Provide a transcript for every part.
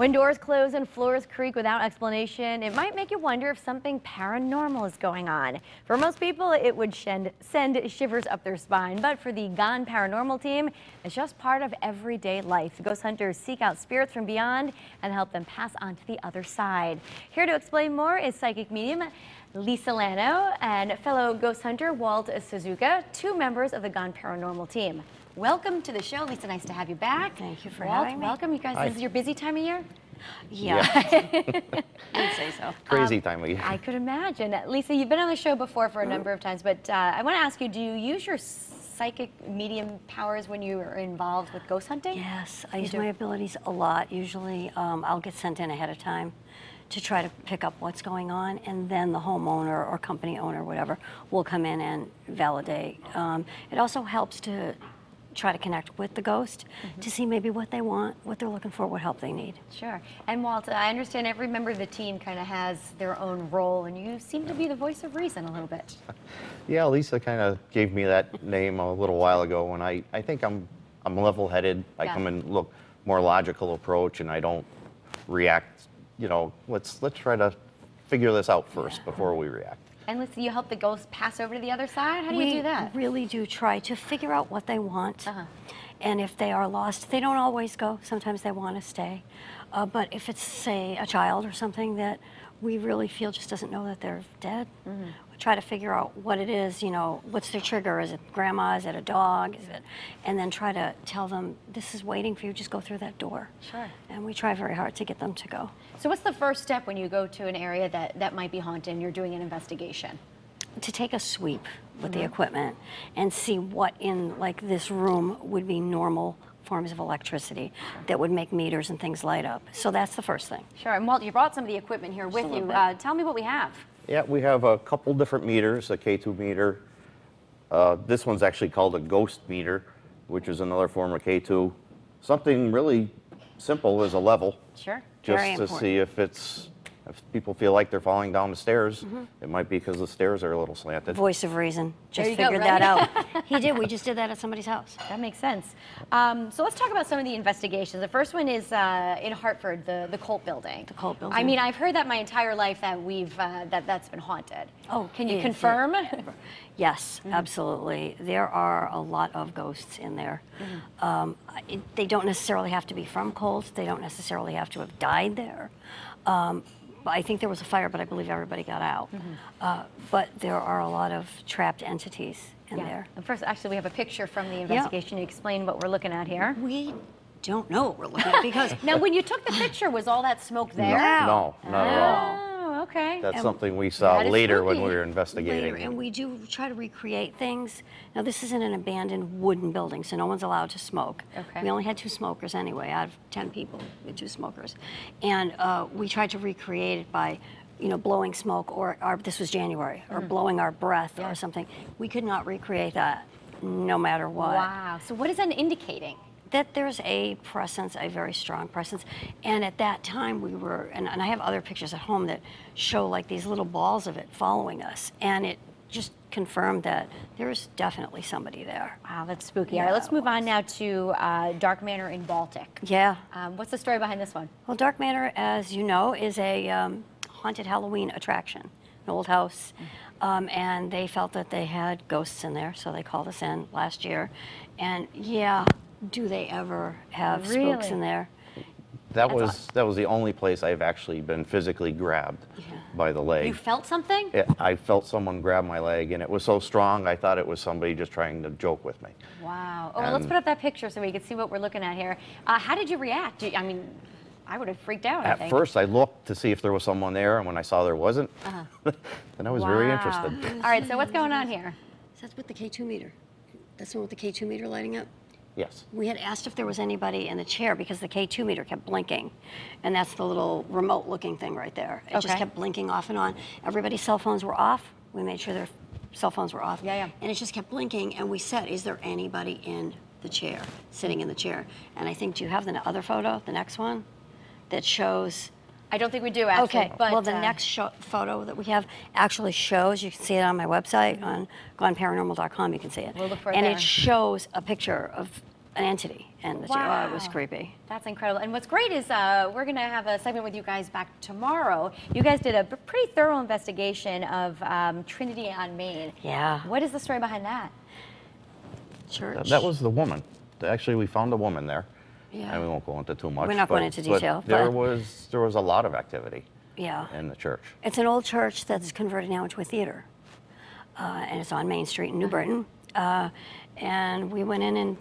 When doors close and floors creak without explanation, it might make you wonder if something paranormal is going on. For most people, it would send shivers up their spine, but for the Gone Paranormal team, it's just part of everyday life. Ghost hunters seek out spirits from beyond and help them pass on to the other side. Here to explain more is psychic medium Lisa Lanno and fellow ghost hunter Walt, Szczuka, two members of the Gone Paranormal team. Welcome to the show, Lisa. Nice to have you back. Thank you for Walt, having me. welcome. You guys, Hi. this is your busy time of year? Yeah. I'd say so. Crazy time of year. I could imagine. Lisa, you've been on the show before for a number of times, but I want to ask you, do you use your psychic medium powers when you are involved with ghost hunting? Yes, I use my abilities a lot. Usually I'll get sent in ahead of time to try to pick up what's going on, and then the homeowner or company owner, whatever, will come in and validate. It also helps to try to connect with the ghost to see maybe what they want, what they're looking for, what help they need. Sure. And Walt, I understand every member of the team kind of has their own role, and you seem to be the voice of reason a little bit. Yeah, Lisa kind of gave me that name a little while ago, and I think I'm level-headed. I come and look more logical approach, and I don't react. You know, let's try to figure this out first before we react. And Lisa, you help the ghosts pass over to the other side? How do you do that? We really do try to figure out what they want. And if they are lost, they don't always go. Sometimes they want to stay. But if it's, say, a child or something that we really feel just doesn't know that they're dead, we try to figure out what it is, you know, what's their trigger? Is it grandma? Is it a dog? Is it? And then try to tell them, this is waiting for you, just go through that door. Sure. And we try very hard to get them to go. So what's the first step when you go to an area that might be haunted and you're doing an investigation? To take a sweep with the equipment and see what in like this room would be normal forms of electricity that would make meters and things light up. So that's the first thing. Sure. And Walt, you brought some of the equipment here with you. Tell me what we have. Yeah, we have a couple different meters, a K2 meter. This one's actually called a ghost meter, which is another form of K2. Something really simple as a level. Sure. Very Just to see if people feel like they're falling down the stairs. It might be because the stairs are a little slanted. Voice of reason. Just There you go, figured right? that out. He did. We just did that at somebody's house. That makes sense. So let's talk about some of the investigations. The first one is in Hartford, the Colt building. The Colt building. I mean, I've heard that my entire life that that's been haunted. Oh, can you is confirm? Yes, absolutely. There are a lot of ghosts in there. They don't necessarily have to be from Colt. They don't necessarily have to have died there. I think there was a fire, but I believe everybody got out. But there are a lot of trapped entities in there. And first, actually, we have a picture from the investigation. You explain what we're looking at here. We don't know what we're looking at because Now, when you took the picture, was all that smoke there? No, not at all. Oh, okay. That's something we saw That is later when we spooky. were investigating. later, and we do try to recreate things. Now, this is in an abandoned wooden building, so no one's allowed to smoke. Okay. We only had 2 smokers anyway, out of 10 people, we had 2 smokers. And we tried to recreate it by, you know, blowing smoke, or this was January, or blowing our breath or something. We could not recreate that, no matter what. Wow. So what is that indicating? That there's a presence, a very strong presence. And at that time we were, and I have other pictures at home that show like these little balls of it following us. And it just confirmed that there's definitely somebody there. Wow, that's spooky. Yeah, All right, let's it move on now to Dark Manor in Baltic. Yeah. What's the story behind this one? Well, Dark Manor, as you know, is a haunted Halloween attraction, an old house. And they felt that they had ghosts in there, so they called us in last year. And yeah, do they ever have spooks in there? That was the only place I've actually been physically grabbed by the leg. You felt something? I felt someone grab my leg, and it was so strong I thought it was somebody just trying to joke with me. Wow. Oh, well, let's put up that picture so we can see what we're looking at here. How did you react? I mean, I would have freaked out, I think. At first, I looked to see if there was someone there, and when I saw there wasn't, then I was very interested. All right, so what's going on here? That's with the K2 meter. That's the one with the K2 meter lighting up. Yes. We had asked if there was anybody in the chair because the K2 meter kept blinking. And that's the little remote looking thing right there. It just kept blinking off and on. Everybody's cell phones were off. We made sure their cell phones were off. And it just kept blinking, and we said, is there anybody in the chair, sitting in the chair? And I think, do you have the other photo, the next one, that shows? I don't think we do, actually. Okay, but, well, the next photo that we have actually shows, you can see it on my website, on goneparanormal.com, you can see it. We'll look for it and there. it shows a picture of an entity. And Wow. it was creepy. That's incredible. And what's great is we're going to have a segment with you guys back tomorrow. You guys did a pretty thorough investigation of Trinity on Main. Yeah. What is the story behind that? Church. That was the woman. Actually, we found a woman there. Yeah. And we won't go into too much. We're not going into detail, There but- was a lot of activity Yeah. in the church. It's an old church that's converted now into a theater. And it's on Main Street in New Britain. And we went in and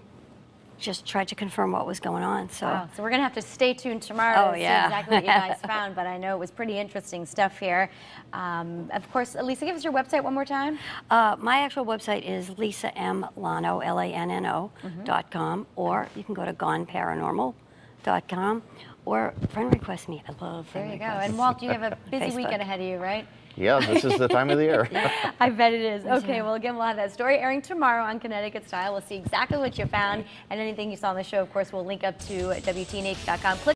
just tried to confirm what was going on. So, Wow. So we're going to have to stay tuned tomorrow Oh, to see yeah. exactly what you guys found, but I know it was pretty interesting stuff here. Of course, Lisa, give us your website one more time. my actual website is lisamlanno, LANNO.com, or you can go to goneparanormal.com, or friend request me. I love There friend you go. requests. And Walt, you have a busy Facebook. weekend ahead of you, right? Yeah, this is the time of the year. I bet it is. Okay, well, again, we'll have that story airing tomorrow on Connecticut Style. We'll see exactly what you found, and anything you saw on the show, of course, we'll link up to WTNH.com.